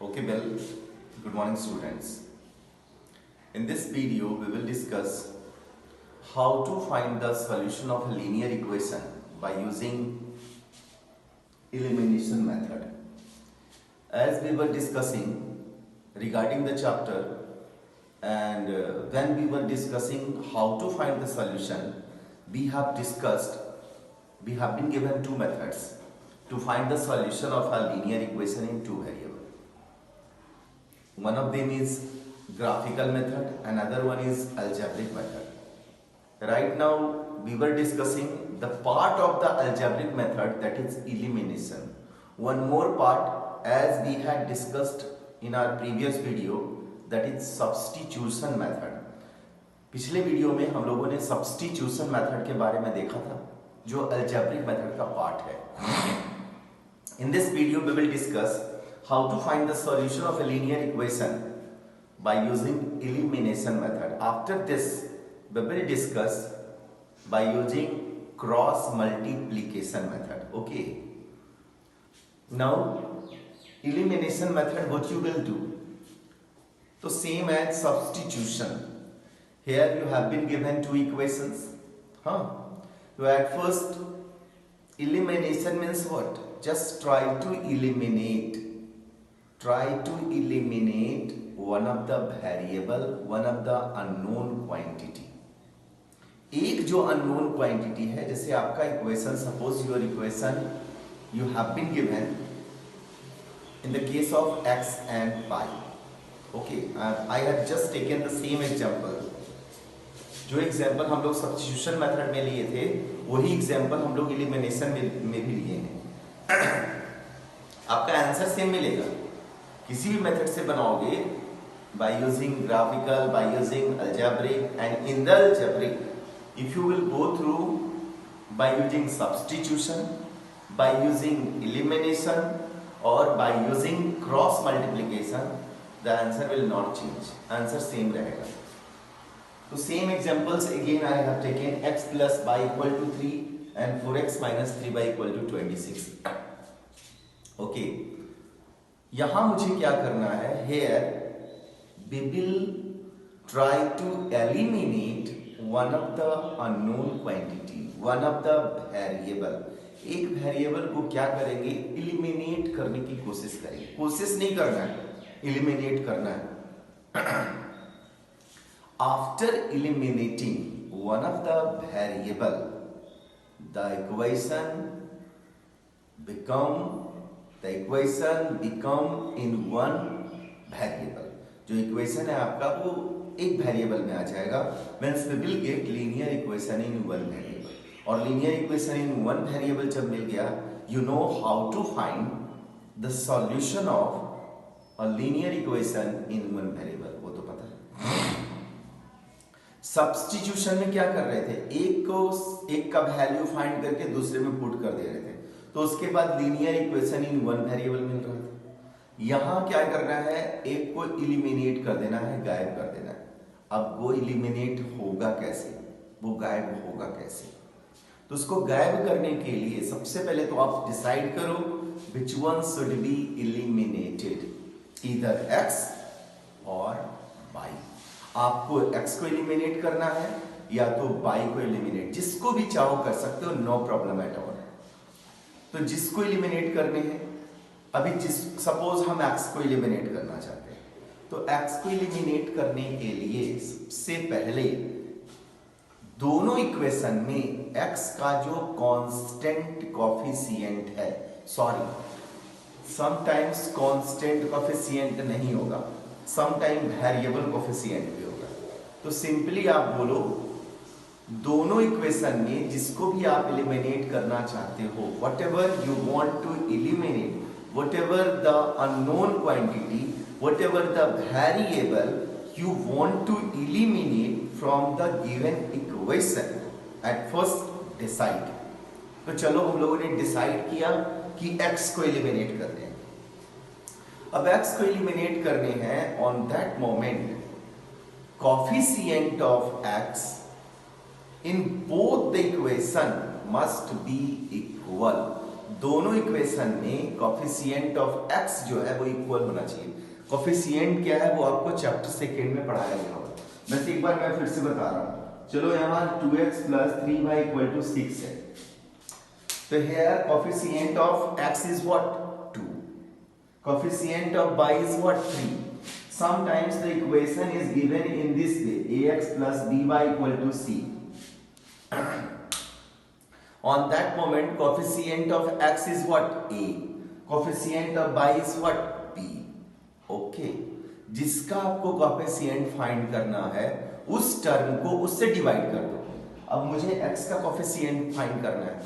Okay, well, good morning students. In this video, we will discuss how to find the solution of a linear equation by using elimination method. As we were discussing regarding the chapter and when we were discussing how to find the solution, we have been given two methods to find the solution of a linear equation in two variables. One of them is graphical method, another one is algebraic method. Right now we were discussing the part of the algebraic method, that is elimination. One more part, as we had discussed in our previous video, that is substitution method. पिछले video में हम लोगों ने substitution method के बारे में देखा था, जो algebraic method का part है. In this video we will discuss how to find the solution of a linear equation by using elimination method. After this, we will discuss by using cross multiplication method. Okay. Now, elimination method, what you will do? So same as substitution. Here you have been given two equations. So at first, elimination means what? Just try to eliminate one of the variable, one of the unknown quantity. एक जो unknown quantity है, जैसे आपका equation, suppose your equation you have been given in the case of x and y. Okay, I have just taken the same example. जो example हम लोग substitution method में लिए थे, वही एग्जाम्पल हम लोग एलिमिनेशन में भी लिए हैं. आपका आंसर सेम मिलेगा. किसी भी मेथड से बनाओगे, by using graphical, by using algebraic, and in the algebraic, if you will go through by using substitution, by using elimination, or by using cross multiplication, the answer will not change. Answer same रहेगा. So same examples again I have taken x plus y equal to 3 and 4x minus 3y equal to 26. Okay. यहाँ मुझे क्या करना है? Here we will try to eliminate one of the unknown quantity, one of the variable. एक variable को क्या करेंगे? Eliminate करने की कोशिश करेंगे. कोशिश नहीं करना है, एलिमिनेट करना है. After eliminating one of the variable, the equation become in one variable. जो इक्वेशन है आपका वो एक वेरिएबल में आ जाएगा. Means we will get linear equation in one variable. और linear equation in one variable जब मिल गया, you know how to find the solution of a linear equation in one variable. वो तो पता है. सब्स्टिट्यूशन में क्या कर रहे थे? एक का वैल्यू फाइंड करके दूसरे में पुट कर दे रहे थे, तो उसके बाद linear equation in one variable मिल रहा था. यहां क्या करना है? एक को इलिमिनेट कर देना है, गायब कर देना है. अब वो इलिमिनेट होगा कैसे? वो गायब होगा कैसे? तो उसको गायब करने के लिए सबसे पहले तो आप डिसाइड करो which one should B eliminated, either x और y. आपको x को इलिमिनेट करना है या तो y को इलिमिनेट. जिसको भी चाहो कर सकते हो, नो प्रॉब्लम एट ऑल. तो जिसको इलिमिनेट करने हैं, अभी सपोज हम x को इलिमिनेट करना चाहते हैं, तो x को इलिमिनेट करने के लिए सबसे पहले दोनों इक्वेशन में x का जो कांस्टेंट कोफिशिएंट है, समटाइम्स कांस्टेंट कोफिशिएंट नहीं होगा, समटाइम वेरिएबल कोफिशिएंट भी होगा. तो सिंपली आप बोलो दोनों इक्वेशन में जिसको भी आप एलिमिनेट करना चाहते हो, whatever you want to eliminate, whatever the unknown quantity, whatever the variable you want to eliminate from the given equation, at first decide. तो चलो हम लोगों ने डिसाइड किया कि x को एलिमिनेट करने हैं. अब x को एलिमिनेट करने हैं, on that moment coefficient of x in both the equation must be equal. दोनों इक्वेशन में कोफिशिएंट ऑफ x जो है वो इक्वल होना चाहिए। कोफिशिएंट क्या है वो आपको चैप्टर सेकेंड में पढ़ाया गया होगा। बस एक बार मैं फिर से बता रहा हूँ। चलो यहाँ 2x plus 3y equal to 6 है, तो here coefficient of x is what? 2. Coefficient of y is what? 3. Sometimes the equation is given in this way, ax plus by equal to c. On that moment coefficient of x is what? A. Coefficient of y is what? b. Okay. जिसका आपको coefficient find करना है उस term को उससे divide कर दो। अब मुझे x का coefficient find करना है,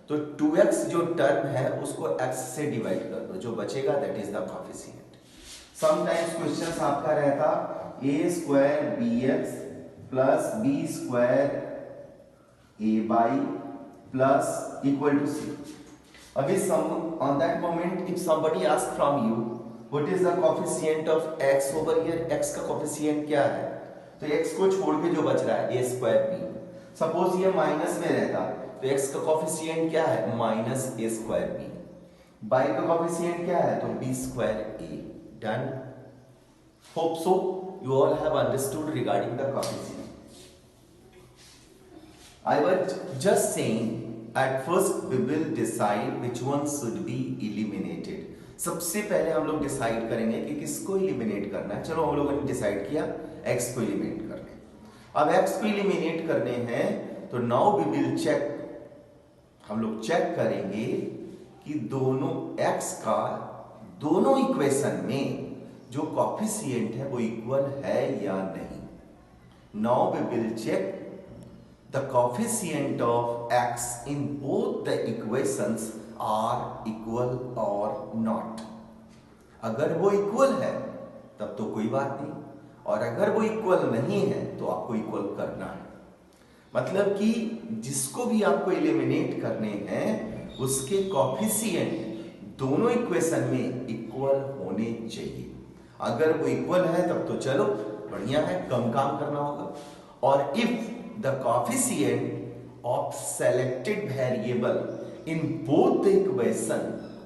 तो 2x जो टर्म है उसको x से डिवाइड कर दो, जो बचेगा that is the coefficient. Sometimes questions आपका रहता a square bx plus b square ay plus equal to c। अभी on that moment if somebody ask from you what is the coefficient of x over here, x का coefficient क्या है, तो x को छोड़ के जो बच रहा है a स्क्वायर b। सपोज ये माइनस में रहता तो x का कोफिशिएंट क्या है? Minus a square b। y का कोफिशिएंट क्या है? तो b square a। Done. Hope so you all have understood regarding the coefficient. I was just saying at first we will decide which one should be eliminated. सबसे पहले हम लोग decide करेंगे कि किसको एलिमिनेट करना है। चलो हम लोगों ने डिसाइड किया x को एलिमिनेट करने। अब x को एलिमिनेट करने हैं तो नाउ वी विल चेक, हम लोग चेक करेंगे कि दोनों x का दोनों इक्वेशन में जो कोफिशिएंट है वो इक्वल है या नहीं। Now we will check the coefficient of x in both the equations are equal और नॉट। अगर वो इक्वल है तब तो कोई बात नहीं, और अगर वो इक्वल नहीं है तो आपको इक्वल करना है। मतलब कि जिसको भी आपको एलिमिनेट करने हैं उसके कोफिशिएंट दोनों इक्वेशन में इक्वल होने चाहिए। अगर वो इक्वल है तब तो चलो बढ़िया है, कम काम करना होगा। और if the coefficient of selected variable in both the equation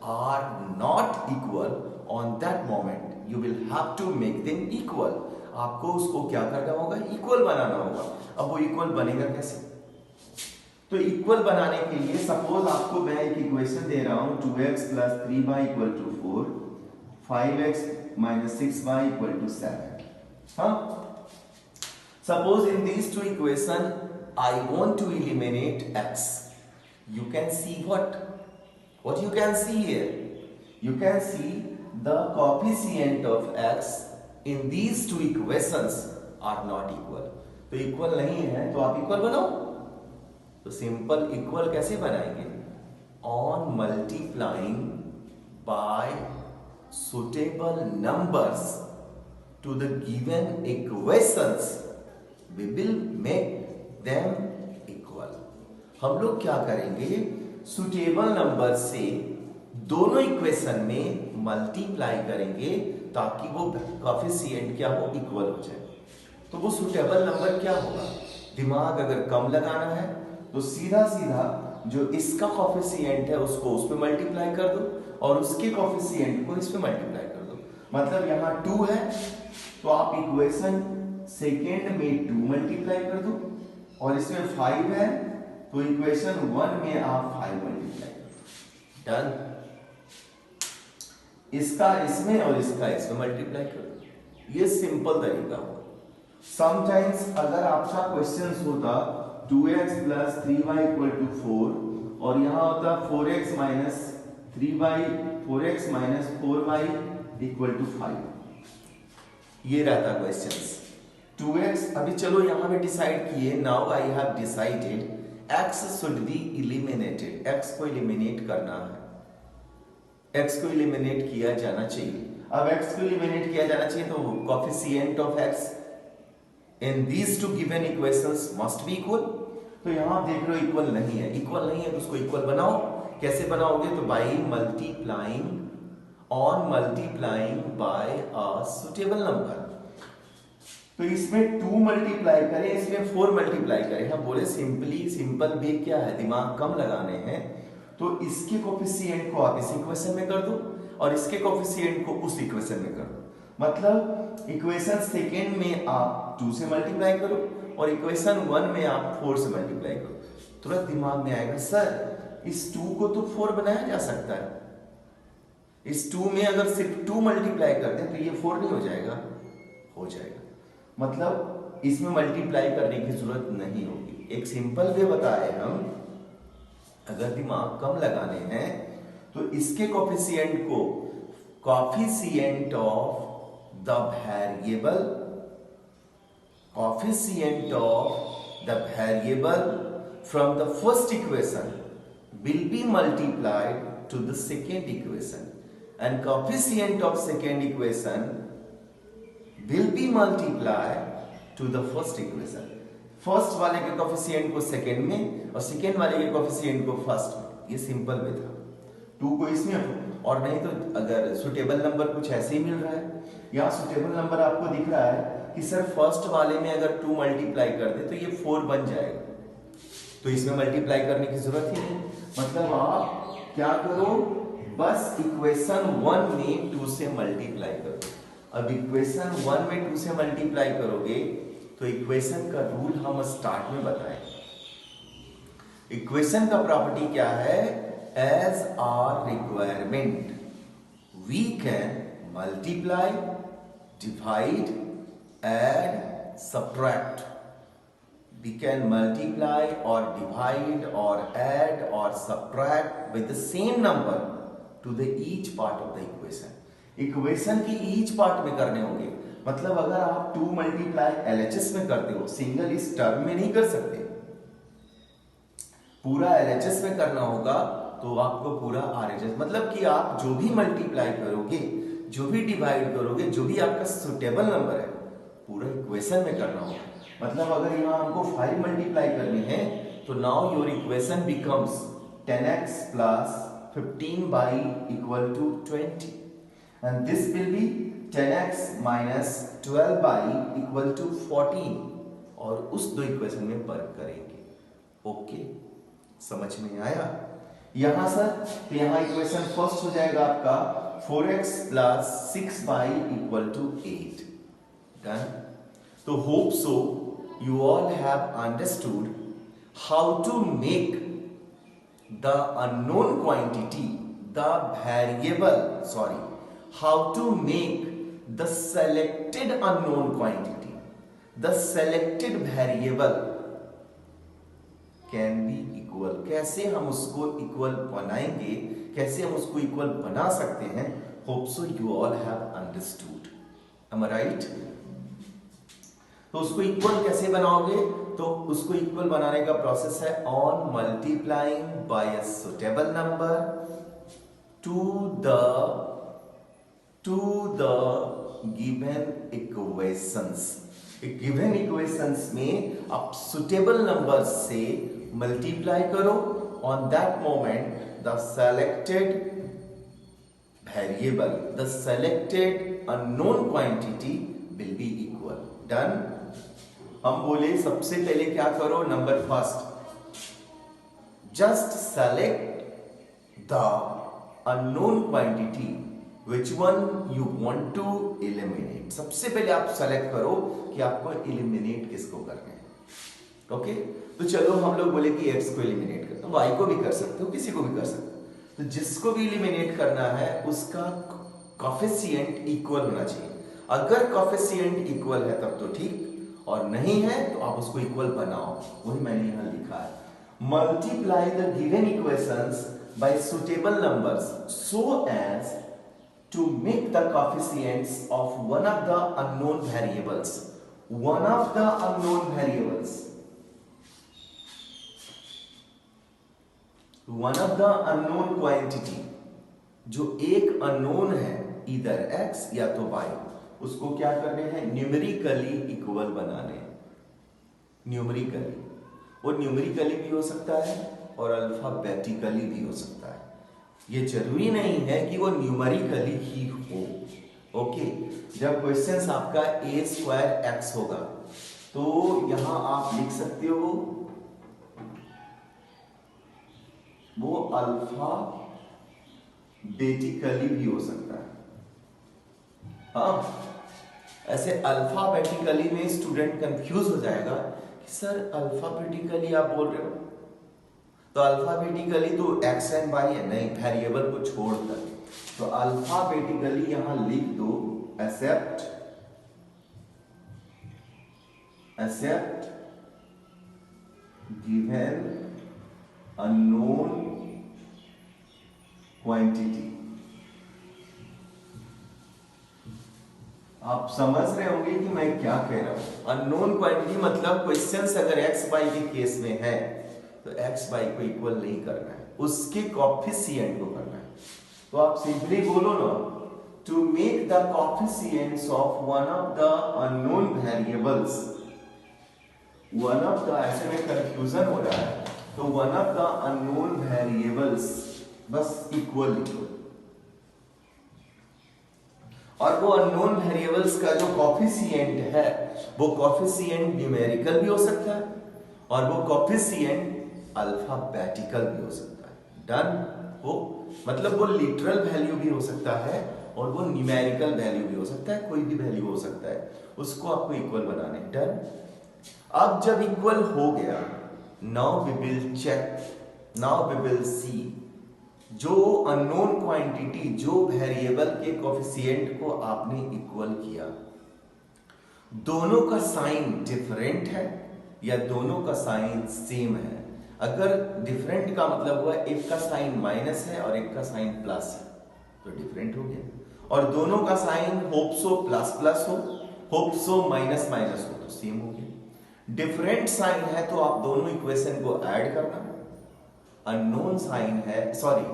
are not equal, on that moment you will have to make them equal. आपको उसको क्या करना होगा? इक्वल बनाना होगा। अब वो इक्वल बनेगा कैसे? तो इक्वल बनाने के लिए सपोज आपको मैं एक इक्वेशन दे रहा हूं 2x plus 3y equal to 4, 5x minus 6y equal to 7। हाँ, suppose in these two equation I want to eliminate x। You can see what you can see here, you can see the coefficient of x in these two equations are not equal। तो equal नहीं है तो आप equal बनाओ। तो simple equal कैसे बनाएंगे? On multiplying by suitable numbers to the given equations we will make them equal. हम लोग क्या करेंगे? सुटेबल नंबर से दोनों इक्वेशन में मल्टीप्लाई करेंगे ताकि वो कोफिशिएंट क्या हो? इक्वल हो जाए। तो वो सुटेबल नंबर क्या होगा? दिमाग अगर कम लगाना है तो सीधा सीधा जो इसका कोफिशिएंट है उसको उस पे मल्टीप्लाई कर दो और उसके कोफिशिएंट को इस पे मल्टीप्लाई कर दो। मतलब यहाँ 2 है तो आप इक्वेशन सेकेंड में 2 मल्टीप्लाई कर दो, और इसमें 5 है तो इक्वेशन 1 में आप 5 मल्टीप्लाई कर दो। डन। इसका इसमें और इसका इसमें मल्टीप्लाई कर दो। ये सिंपल तरीका होगा। समटाइम्स अगर आपका क्वेश्चन होता 2x plus 3y equal to 4 और यहाँ होता 4x minus 3y 4x minus 4y equal to 5, ये रहता क्वेश्चंस। 2x अभी चलो यहाँ पे डिसाइड किए। Now I have decided x should be eliminated. x को इलिमिनेट करना है, x को इलिमिनेट किया जाना चाहिए। अब x को इलिमिनेट किया जाना चाहिए तो coefficient of x in these to given equations must be equal. तो यहां आप देख रहे हो इक्वल नहीं है। इक्वल नहीं है तो उसको इक्वल बनाओ। कैसे बनाओगे? तो by multiplying on multiplying by a suitable number. तो इसमें 2 मल्टीप्लाई करें, इसमें 4 मल्टीप्लाई करें। हम बोले सिंपल वे क्या है? दिमाग कम लगाने हैं तो इसके कोफिशिएंट को आप इस इक्वेशन में कर दो और इसके कोफिशिएंट को उस इक्वेशन में कर दो। मतलब इक्वेशन सेकेंड में आप 2 से मल्टीप्लाई करो और इक्वेशन 1 में आप 4 से मल्टीप्लाई करो। तुरंत दिमाग में आएगा सर इस 2 को तो 4 बनाया जा सकता है, इस 2 में अगर सिर्फ 2 मल्टीप्लाई कर दें तो ये 4 नहीं हो जाएगा? हो जाएगा। मतलब इसमें मल्टीप्लाई करने की जरूरत नहीं होगी। एक सिंपल वे बताए हम, अगर दिमाग कम लगाने हैं तो इसके कोफिशिएंट को coefficient of the variable, coefficient of the variable from the first equation will be multiplied to the second equation and coefficient of second equation will be multiplied to the first equation। First वाले के coefficient को second में और second वाले के coefficient को first में। ये सिंपल वे था। 2 को इसमें, और नहीं तो अगर सुटेबल नंबर कुछ ऐसे ही मिल रहा है, यहाँ सुटेबल नंबर आपको दिख रहा है कि सर फर्स्ट वाले में अगर 2 मल्टीप्लाई कर दे तो ये 4 बन जाएगा, तो इसमें मल्टीप्लाई करने की जरूरत ही नहीं। मतलब आप क्या करो, बस इक्वेशन 1 में 2 से मल्टीप्लाई करो। अब इक्वेशन 1 में 2 से मल्टीप्लाई करोगे तो इक्वेशन का रूल हम स्टार्ट में बताएं। इक्वेशन का प्रॉपर्टी क्या है? As our requirement we can multiply, divide, add, subtract. We can multiply or divide or add or subtract with the same number to the each part of the equation। Equation की each part में करने होंगे। मतलब अगर आप 2 multiply LHS में करते हो, सिंगल इस टर्म में नहीं कर सकते, पूरा LHS में करना होगा तो आपको पूरा RHS, मतलब कि आप जो भी मल्टीप्लाई करोगे, जो भी डिवाइड करोगे, जो भी आपका सुटेबल नंबर है, पूरा इक्वेशन में करना होगा। मतलब अगर यहाँ हमको 5 मल्टीप्लाई करनी है तो now your equation becomes 10x plus 15 by equal to 20 and this will be 10x minus 12 by equal to 14 और उस दो इक्वेशन में वर्क करेंगे। ओके, समझ में आया? यहाँ सर तो यहाँ इक्वेशन फर्स्ट हो जाएगा आपका 4x plus 6 by equal to 8। Done. तो hope so you all have understood how to make the unknown quantity, the variable, how to make the selected unknown quantity, the selected variable can be equal। कैसे हम उसको equal बनाएंगे, कैसे हम उसको equal बना सकते हैं? hope so you all have understood। am I right? तो उसको इक्वल कैसे बनाओगे? तो उसको इक्वल बनाने का प्रोसेस है on multiplying by a suitable number to the given equations. Given equations में आप सुटेबल नंबर से मल्टीप्लाई करो, on that moment the selected variable, the selected unknown quantity will be equal. Done. हम बोले सबसे पहले क्या करो, number first just select the unknown quantity which one you want to eliminate. सबसे पहले आप सेलेक्ट करो कि आपको एलिमिनेट किसको करना है। ओके, तो चलो हम लोग बोले कि x को एलिमिनेट करते हो, y को भी कर सकते हो, किसी को भी कर सकते हो। तो जिसको भी एलिमिनेट करना है उसका कोफिशिएंट इक्वल होना चाहिए। अगर कोफिशिएंट इक्वल है तब तो ठीक, और नहीं है तो आप उसको इक्वल बनाओ। वही मैंने यहां लिखा है, multiply the given equations by suitable numbers so as to make the coefficients of one of the unknown variables, one of the unknown variables, one of the unknown quantity, जो एक अननोन है, इधर x या तो y, उसको क्या करने हैं? न्यूमेरिकली इक्वल बनाने हैं। न्यूमेरिकली, वो न्यूमेरिकली भी हो सकता है और अल्फाबेटिकली भी हो सकता है। ये जरूरी नहीं है कि वो न्यूमेरिकली ही हो। ओके, जब क्वेश्चंस आपका a² x होगा तो यहां आप लिख सकते हो वो अल्फा बेटिकली भी हो सकता है। हाँ, ऐसे अल्फाबेटिकली में स्टूडेंट कंफ्यूज हो जाएगा कि सर अल्फाबेटिकली आप बोल रहे हो, तो अल्फाबेटिकली तो एक्स एंड वाई है, नहीं, वेरिएबल को छोड़कर। तो अल्फाबेटिकली यहां लिख दो एक्सेप्ट गिवन अननोन क्वांटिटी। आप समझ रहे होंगे कि मैं क्या कह रहा हूं। अननोन क्वांटिटी मतलब क्वेश्चंस अगर एक्स वाई के केस में है तो एक्स वाई को इक्वल नहीं करना है, उसके कोएफिशिएंट को करना है। तो आप सिंपली बोलो ना, to make the coefficients of one of the unknown variables, one of the, ऐसे में कंफ्यूजन हो रहा है, तो one of the unknown variables बस इक्वल लिखो। और वो अननोन वेरिएबल्स का जो कोएफिशिएंट है वो कोएफिशिएंट न्यूमेरिकल भी हो सकता है और वो कोएफिशिएंट अल्फाबेटिकल भी हो सकता है। डन। वो मतलब वो लिटरल वैल्यू भी हो सकता है और वो न्यूमेरिकल वैल्यू भी हो सकता है, कोई भी वैल्यू हो सकता है, उसको आपको इक्वल बनाने। डन। अब जब इक्वल हो गया, now we will check, now we will see जो अननोन क्वांटिटी, जो वेरिएबल के कोएफिशिएंट को आपने इक्वल किया, दोनों का साइन डिफरेंट है या दोनों का साइन सेम है। अगर डिफरेंट का मतलब हुआ एक का साइन माइनस है और एक का साइन प्लस है, तो डिफरेंट हो गया। और दोनों का sign hope so plus plus हो, होप सो माइनस माइनस हो, तो सेम हो गया। डिफरेंट साइन है तो आप दोनों इक्वेशन को ऐड करना। अननोन साइन है, सॉरी,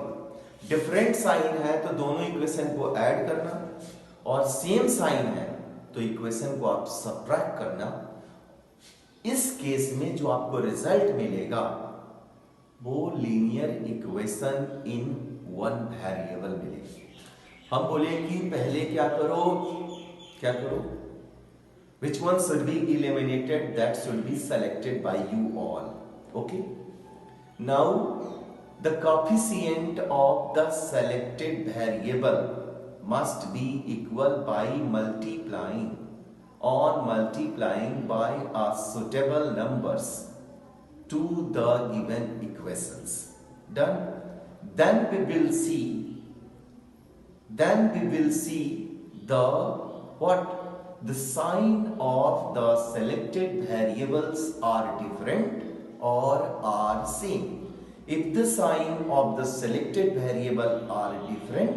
डिफरेंट साइन है तो दोनों इक्वेशन को ऐड करना, और सेम साइन है तो इक्वेशन को आप सबट्रैक्ट करना। इस केस में जो आपको रिजल्ट मिलेगा वो linear equation in one variable मिलेगी। हम बोले कि पहले क्या करो, which one should be eliminated, that should be selected by you all. Okay, now the coefficient of the selected variable must be equal by multiplying by a suitable numbers to the given equations. Done. Then we will see the what, the sign of the selected variables are different or are same. If the sign of the selected variable are different,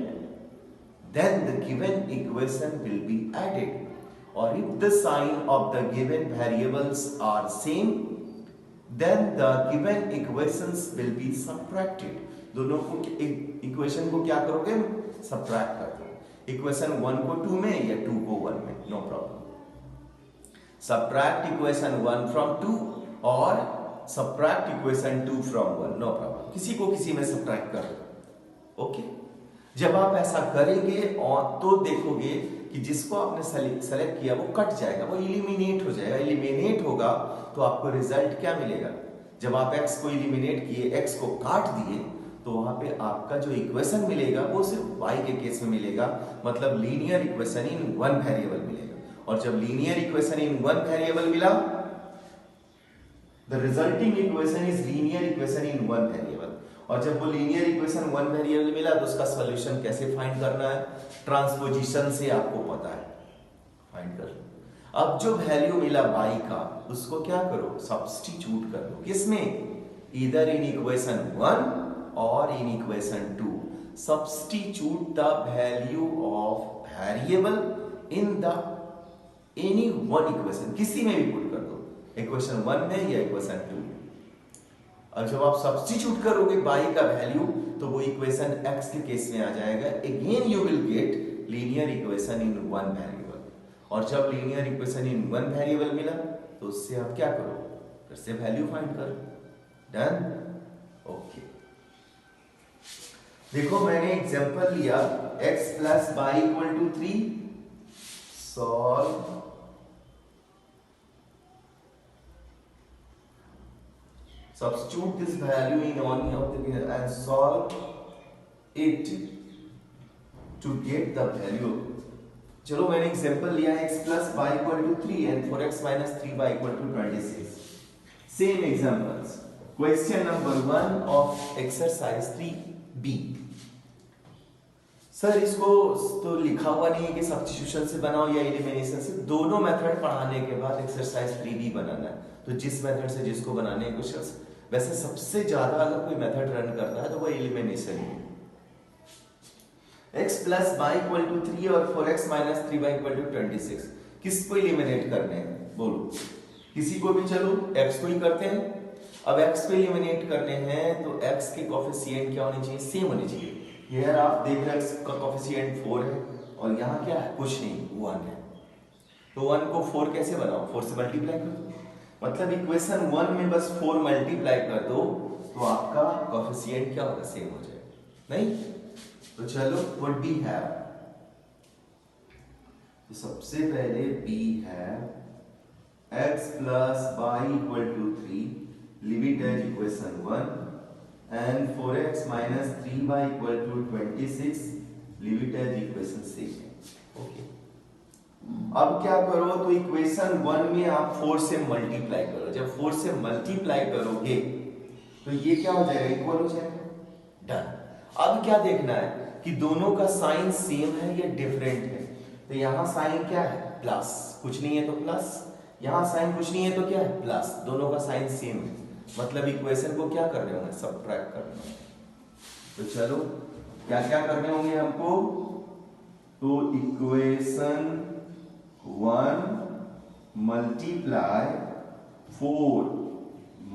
then the given equation will be added, or if the sign of the given variables are same, then the given equations will be subtracted. दोनों को equation को क्या करोगे, subtract कर दो। Equation 1 को 2 में या 2 को 1 में, no problem. Subtract equation 1 from 2 और subtract equation 2 from 1, no problem. किसी को किसी में सबट्रैक्ट कर दो। ओके, जब आप ऐसा करेंगे और तो देखोगे कि जिसको आपने सेलेक्ट किया वो कट जाएगा, वो इलिमिनेट हो जाएगा। इलिमिनेट होगा तो आपको रिजल्ट क्या मिलेगा, जब आप x को इलिमिनेट किए, x को काट दिए, तो वहां पे आपका जो इक्वेशन मिलेगा वो सिर्फ y के केस में मिलेगा, मतलब linear equation in one variable मिलेगा। और जब linear equation in one variable मिला, the resulting equation is linear equation in one variable. और जब वो लीनियर इक्वेशन वन वेरिएबल मिला तो उसका सॉल्यूशन कैसे फाइंड करना है, ट्रांसपोजिशन से आपको पता है, फाइंड कर लो। अब जो वैल्यू मिला y का, उसको क्या करो, सब्स्टिट्यूट कर दो। किसमें, ईदर इन इक्वेशन 1 और in equation 2। Substitute the value of variable in the any one equation, किसी में भी पुट कर दो, इक्वेशन 1 में या इक्वेशन 2 में। और जब आप सब्स्टिट्यूट करोगे y का वैल्यू, तो वो इक्वेशन x के केस में आ जाएगा। Again you will get linear equation in one variable. और जब linear equation in one variable मिला तो उससे आप क्या करो, फिर से वैल्यू फाइंड करो। डन। ओके, देखो मैंने एग्जांपल लिया x plus y equal to 3, Substitute this value in any of the and solve it to get the value. चलो मैंने एग्जांपल लिया है x plus y equal to 3 and 4x minus 3y equal to 26. Same examples. Question number 1 of exercise 3b. Sir इसको तो लिखा हुआ नहीं है कि सब्स्टिट्यूशन से बनाओ या एलिमिनेशन से, दोनों मेथड पढ़ाने के बाद एक्सरसाइज 3b बनाना है। तो जिस मेथड से जिसको बनाने हैं क्वेश्चंस, वैसे सबसे ज्यादा अगर कोई मेथड रन करता है तो वो एलिमिनेशन ही है। x plus y equal to 3 और 4x minus 3y equal to 26, किसको एलिमिनेट करने हैं बोलो? किसी को भी, चलो x को ही करते हैं। अब x को एलिमिनेट करने हैं तो x के कोएफिशिएंट क्या होने चाहिए? सेम होने चाहिए। हियर आप देख रहे हैं x का कोएफिशिएंट 4 है और यहाँ क्या है? कुछ नहीं, 1 है। तो 1 को 4 कैसे बनाओ? 4 से मल्टीप्लाई कर दो, मतलब इक्वेशन 1 में बस 4 मल्टीप्लाई कर दो तो आपका कोएफिशिएंट क्या होगा? सेम हो जाएगा। नहीं तो चलो व्हाट बी हैव, तो सबसे पहले we have x plus y equal to 3, leave it as equation 1, and 4x minus 3y equal to 26, leave it as equation 6. Okay, अब क्या करो? तो इक्वेशन 1 में आप 4 से मल्टीप्लाई करो। जब 4 से मल्टीप्लाई करोगे तो ये क्या हो जाएगा? इक्वल हो जाएगा। डन। अब क्या देखना है कि दोनों का साइन सेम है या डिफरेंट है। तो यहां साइन क्या है? प्लस, कुछ नहीं है तो प्लस, यहां साइन कुछ नहीं है तो क्या है? प्लस। दोनों का साइन सेम है, मतलब इक्वेशन को क्या करने होंगे? सबट्रैक्ट करना है। तो चलो क्या क्या करने होंगे हमको? तो equation 1 multiply 4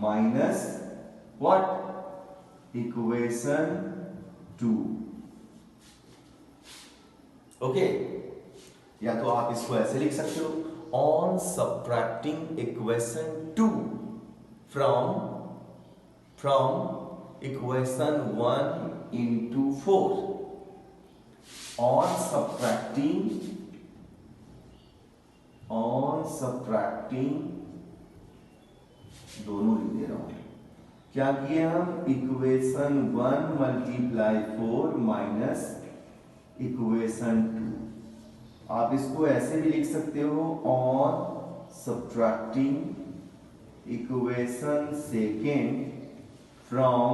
minus what? Equation 2। Okay, या तो आप इसको ऐसे लिख सकते हो, on subtracting equation 2 from equation 1 into 4, on subtracting दोनों लिख दे रहा हूं। क्या किए हम? Equation 1 multiply 4 minus equation 2। आप इसको ऐसे भी लिख सकते हो, on subtracting equation second from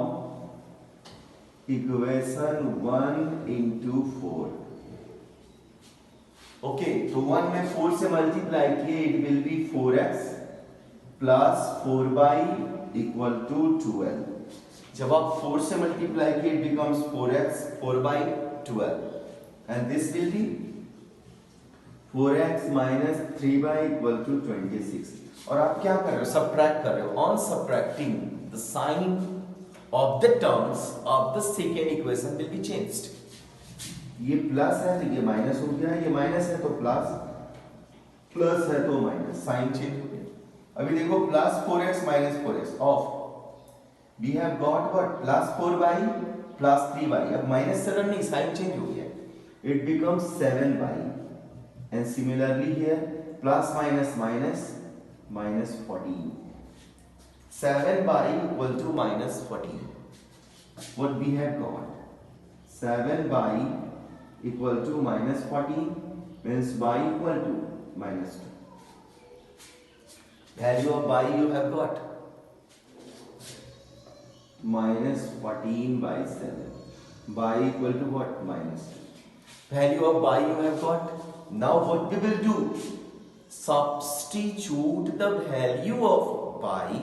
equation 1 into 4। Okay, तो 1 में 4 से मल्टीप्लाई किए, it will be 4x plus 4y equal to 12। जब आप 4 से मल्टीप्लाई किए, it becomes 4x 4y 12, and this will be 4x minus 3y equal to 26। और आप क्या कर रहे हो? सबट्रैक्ट कर रहे हो। On subtracting the sign of the terms of the second equation will be changed. ये प्लस है तो ये माइनस हो गया, ये माइनस है तो प्लस, प्लस है तो माइनस, साइन चेंज हो गया। अभी देखो plus 4x minus 4x of we have got what? Plus 4y plus 3y। अब माइनस से रन नहीं, साइन चेंज हो गया, it becomes 7y, and similarly here plus minus minus minus 14, 7y equal to minus 14. What we have got? 7y equal to minus 14 means y equal to minus 2. Value of y you have got minus 14 by 7. Y equal to what? Minus 2. Value of y you have got. Now what we will do? Substitute the value of y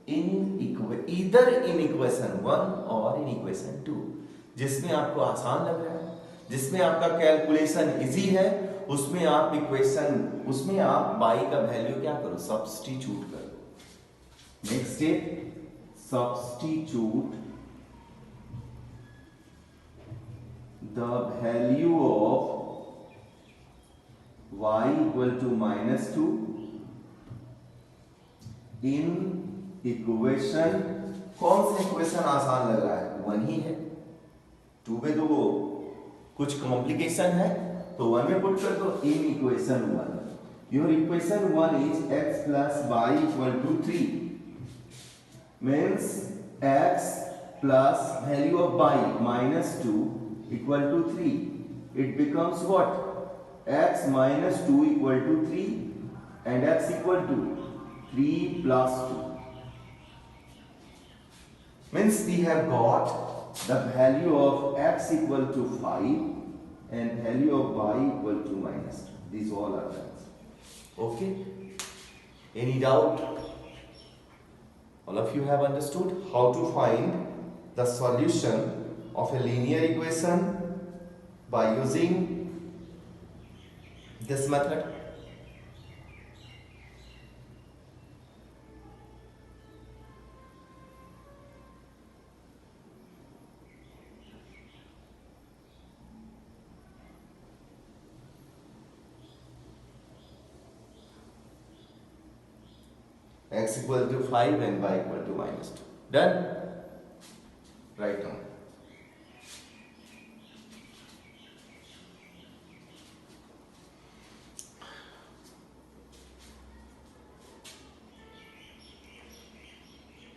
in either in equation 1 or in equation 2, जिसमें आपको आसान लग रहा है, जिसमें आपका calculation easy है, उसमें आप उसमें आप y का वैल्यू क्या करो? सब्स्टिट्यूट करो। Next step, substitute the value of y equal to minus 2 in equation, कौन सा इक्वेशन आसान लग रहा है? 1 ही है। 2 में तो वो कुछ कॉम्प्लिकेशन है, तो 1 में पुट कर दो। In equation 1, your equation 1 is x plus y equal to 3 means x plus value of y minus 2 equal to 3. It becomes what? X minus 2 equal to 3 and x equal to 3 plus 2. Means we have got the value of x equal to 5 and value of y equal to minus 2. These all are done. Okay? Any doubt? All of you have understood how to find the solution of a linear equation by using this method. X equal to 5 and y equal to minus 2. Done? Right now.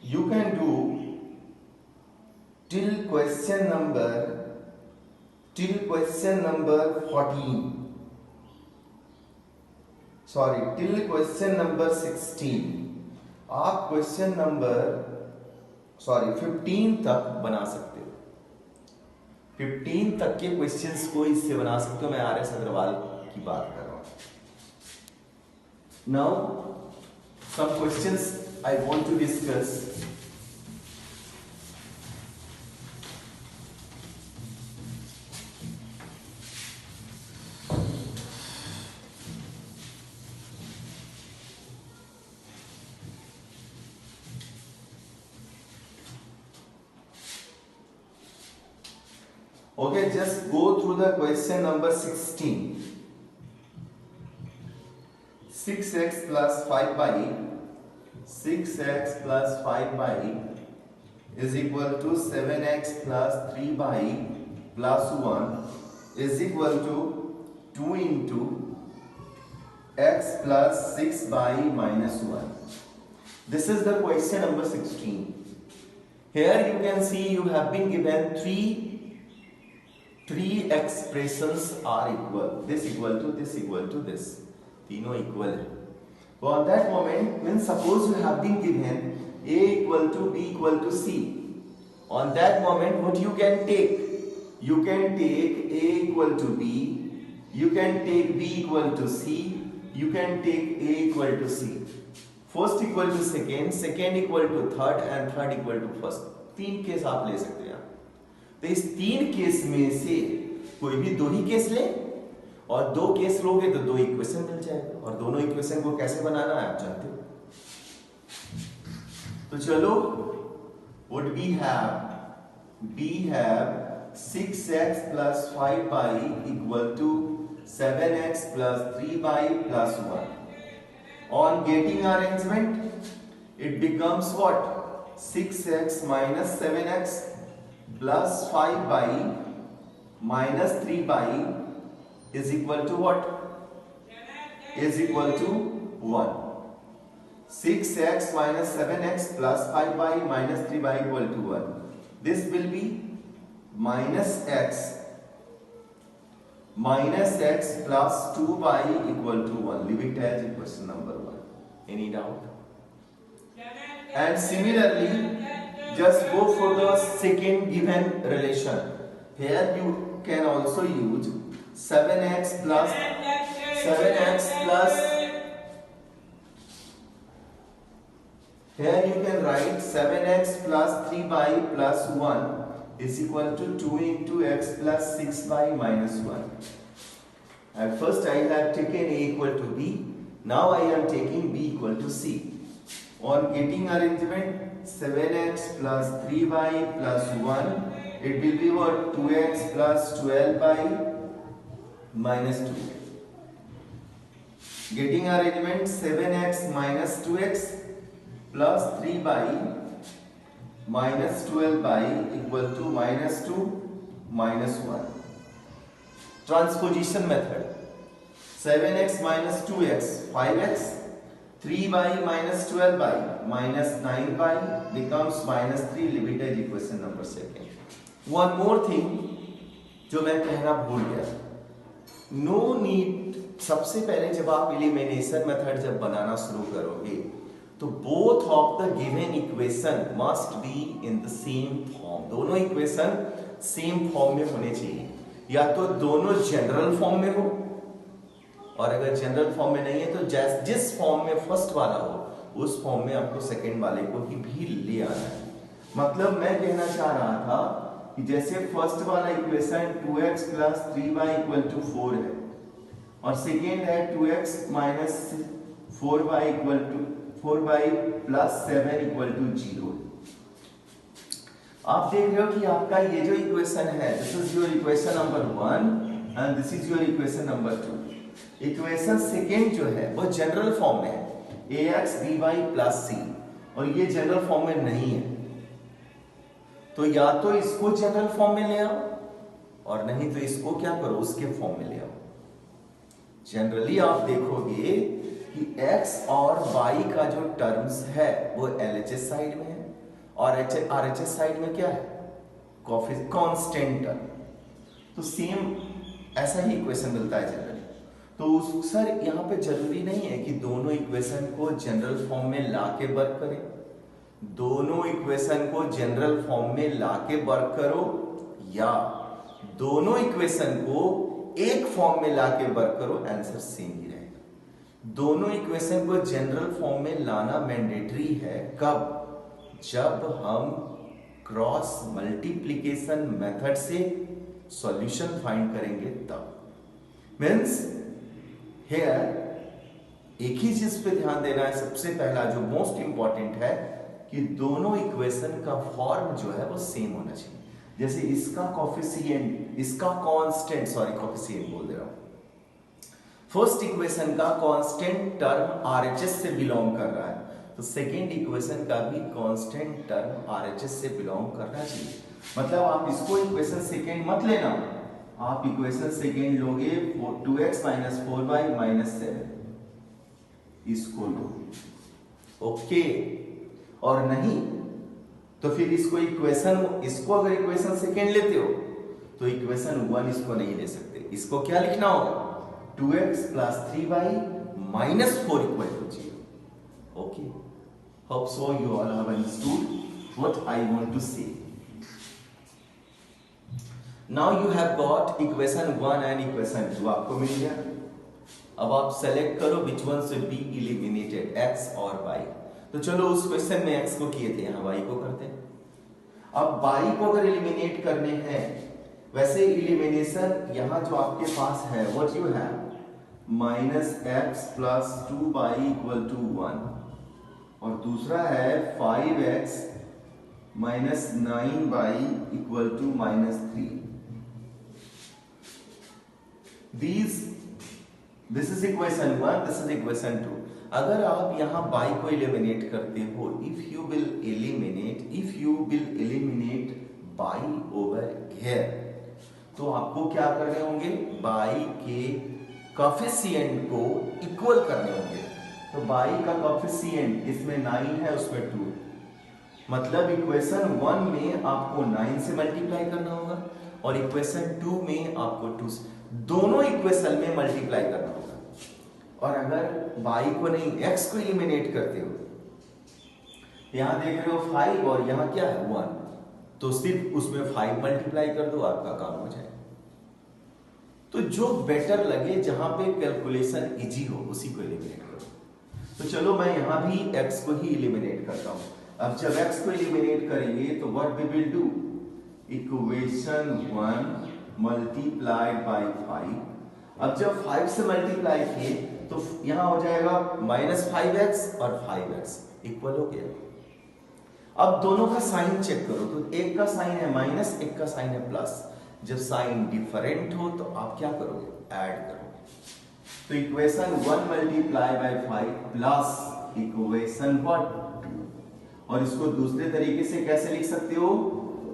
You can do till question number 14. Sorry, till question number 16. आप question number 15 तक बना सकते हो. 15 तक के questions को इससे बना सकते हो. मैं आर.एस. अग्रवाल की बात कर रहा हूं. Now some questions I want to discuss. Okay, just go through the question number 16. 6x plus 5y, 6x plus 5y is equal to 7x plus 3y plus 1 is equal to 2 into x plus 6y minus 1. This is the question number 16. Here you can see you have been given three expressions are equal. This equal to this equal to this. तीनों equal है. So on that moment, when suppose you have been given a equal to b equal to c. On that moment, what you can take? You can take a equal to b. You can take b equal to c. You can take a equal to c. First equal to second, second equal to third, and third equal to first. तीन case आप ले सकते हैं. तो इस तीन case में से कोई भी दो ही केस ले और दो केस लोगे तो दो इक्वेशन मिल जाएगा. और दोनों इक्वेशन को कैसे बनाना है आप जानते हो. तो चलो, what we have 6x plus 5y equal to 7x plus 3y plus 1. On getting arrangement, it becomes what? 6x minus 7x plus 5y minus 3y is equal to what? Is equal to 1. 6x minus 7x plus 5y minus 3y equal to 1. This will be minus x plus 2y equal to 1. Leave it as equation number 1. Any doubt? And similarly, just go for the second given relation. Here you can also use 7x plus here you can write 7x plus 3y plus 1 is equal to 2 into x plus 6y minus 1. At first I have taken a equal to b. Now I am taking b equal to c. On getting arrangement, 7x plus 3y plus 1, it will be what? 2x plus 12y minus 2. Getting arrangement, 7x minus 2x plus 3y minus 12y equal to minus 2 minus 1. Transposition method. 7x minus 2x, 5x 3y minus 12y minus 9y becomes minus 3. Leave it as equation number second. One more thing जो मैं कहना भूल गया, no need, सबसे पहले जब आप elimination method जब बनाना शुरू करोगे तो both of the given equation must be in the same form. दोनों इक्वेशन सेम फॉर्म में होने चाहिए, या तो दोनों जनरल फॉर्म में हो, और अगर जनरल फॉर्म में नहीं है तो जिस फॉर्म में फर्स्ट वाला हो उस फॉर्म में आपको सेकंड वाले को ही भी ले आना है. मतलब मैं कहना चाह रहा था कि जैसे फर्स्ट वाला equation 2x plus 3y equal to 4 है, और सेकेंड है 2x minus 4y equal to 4y plus 7 equal to 0. आप देख रहे हो कि आपका ये जो इक्वेशन है, this is your equation number 1 and this is your equation number 2. Equation second जो है वो जनरल फॉर्म में है ax by प्लस c, और ये जनरल फॉर्म में नहीं है, तो या तो इसको जनरल फॉर्म में ले आओ, और नहीं तो इसको क्या करो, उसके फॉर्म में ले आओ. जनरली आप देखोगे कि x और y का जो टर्म्स है वो LHS साइड में है, और RHS साइड में क्या है, कांस्टेंट टर्म. तो सेम ऐसा ही इक्वेशन मिलता है जनरली. तो सर यहाँ पे जरूरी नहीं है कि दोनों इक्वेशन को जनरल फॉर्म में लाके वर्क करें. दोनों इक्वेशन को जनरल फॉर्म में लाके वर्क करो, या दोनों इक्वेशन को एक फॉर्म में लाके वर्क करो, आंसर सेम ही रहेगा. दोनों इक्वेशन को जनरल फॉर्म में लाना मैंडेटरी है. कब? जब हम क्रॉस मल्टीप्लिकेशन मेथड से सॉल्यूशन फाइंड करेंगे तब. मीन्स हियर एक ही चीज पे ध्यान देना है. सबसे पहला जो मोस्ट इंपॉर्टेंट है कि दोनों इक्वेशन का फॉर्म जो है वो सेम होना चाहिए. जैसे इसका कोफिशिएंट, इसका कांस्टेंट, सॉरी कोफिशिएंट बोल दे रहा हूं. फर्स्ट इक्वेशन का कांस्टेंट टर्म RHS से बिलोंग कर रहा है, तो सेकेंड इक्वेशन का भी कांस्टेंट टर्म RHS से बिलोंग करना चाहिए. मतलब आप इसको इक्वेशन सेकेंड मत लेना, आप इक्वेशन सेकेंड लोगे 2x माइनस 4y माइनस 7, इसको लो. ओके, और नहीं तो फिर इसको अगर इक्वेशन सेकेंड लेते हो तो इक्वेशन 1 इसको नहीं ले सकते. इसको क्या लिखना होगा, 2x plus 3y minus 4 equal to 0. Okay, hope so you all have understood what I want to say. Now you have got equation 1 and equation 2 आपको मिल गया. अब आप सेलेक्ट करो which one should be eliminated, x और y. तो चलो उस क्वेश्चन में x को किए थे, यहाँ y को करते हैं. अब y को अगर एलिमिनेट करने हैं, वैसे एलिमिनेशन यहाँ जो आपके पास है what you have minus x plus 2y equal to 1, और दूसरा है 5x minus 9y equal to minus 3. This is equation 1, this is equation 2. अगर आप यहाँ y को एलिमिनेट करते हो, if you will eliminate y over here, तो आपको क्या करने होंगे, y के कोफिशिएंट को इक्वल करने होंगे. तो y का कोफिशिएंट इसमें 9 है, उसमें 2, मतलब इक्वेशन 1 में आपको 9 से मल्टीप्लाई करना होगा, और इक्वेशन 2 में आपको 2 से, दोनों इक्वेशन में मल्टीप्लाई करना होगा. और अगर y को नहीं x को एलिमिनेट करते हो, यहां देख रहे हो 5 और यहां क्या है 1, तो सिर्फ उसमें 5 मल्टीप्लाई कर दो, आपका काम हो जाए. तो जो बेटर लगे, जहां पे कैलकुलेशन इजी हो, उसी को एलिमिनेट करो. तो चलो मैं यहां भी x को ही एलिमिनेट करता हूं. अब जब x को एलिमिनेट करेंगे तो what we will do, equation 1 multiplied by 5. अब जब 5 से मल्टीप्लाई किए तो यहां हो जाएगा माइनस 5x और 5x इक्वल हो गया. अब दोनों का साइन चेक करो, तो एक का साइन है माइनस, एक का साइन है प्लस. जब साइन डिफरेंट हो तो आप क्या करोगे, ऐड करोगे. तो equation 1 multiply by 5 plus equation 2, और इसको दूसरे तरीके से कैसे लिख सकते हो,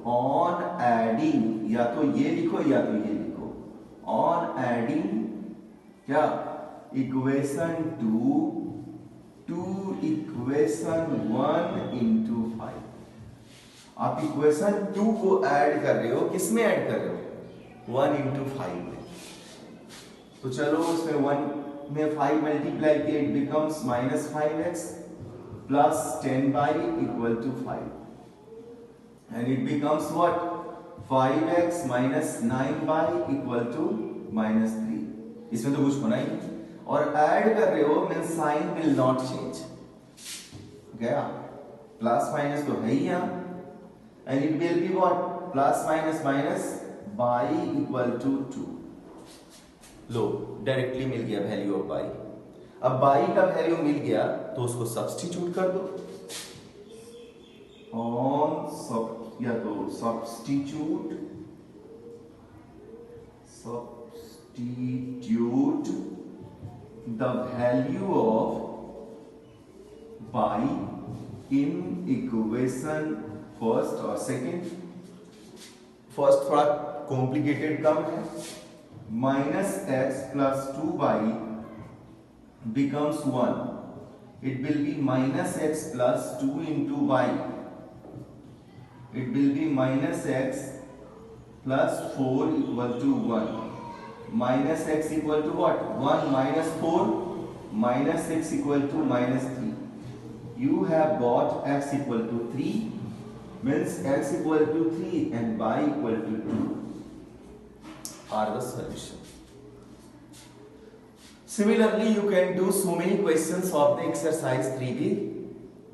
ऑन एडिंग, या तो ये लिखो या तो ये लिखो, ऑन एडिंग क्या, इक्वेशन 2 टू इक्वेशन 1 into 5। आप इक्वेशन 2 को ऐड कर रहे हो, किस में ऐड कर रहे हो? 1 into 5 में। तो चलो उसमें 1 में 5 मल्टीप्लाई किया, it becomes -5x plus 10 by equal to 5, and it becomes what? 5x minus 9 by equal to -3। इसमें तो कुछ होना ही नहीं, और ऐड कर रहे हो mean sign will not change, गया प्लस माइनस तो है ही यहाँ, and it will be what? Plus minus minus y equal to 2। लो डायरेक्टली मिल गया वैल्यू ऑफ बाई। अब बाई का वैल्यू मिल गया तो उसको सब्स्टिट्यूट कर दो ऑन सब, या तो substitute the value of by in equation first और सेकेंड। फर्स्ट थोड़ा कॉम्प्लिकेटेड कम है, -x plus 2 by becomes 1, it will be -x plus 2 into y, it will be -x plus 4 equal to 1, -x equal to what? 1 minus 4 minus x equal to -3, you have got x equal to 3, means x equal to 3 and y equal to 2 are the solution. Similarly, you can do so many questions of the exercise 3B,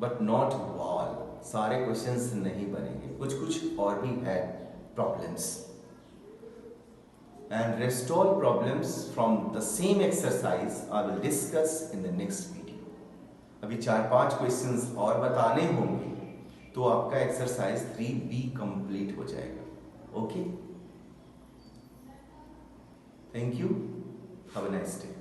but not all. सारे questions नहीं बनेंगे, कुछ कुछ और भी है problems. And rest all problems from the same exercise I will discuss in the next video. अभी 4-5 questions और बताने होंगे तो आपका exercise 3B complete हो जाएगा. Okay? Thank you. Have a nice day.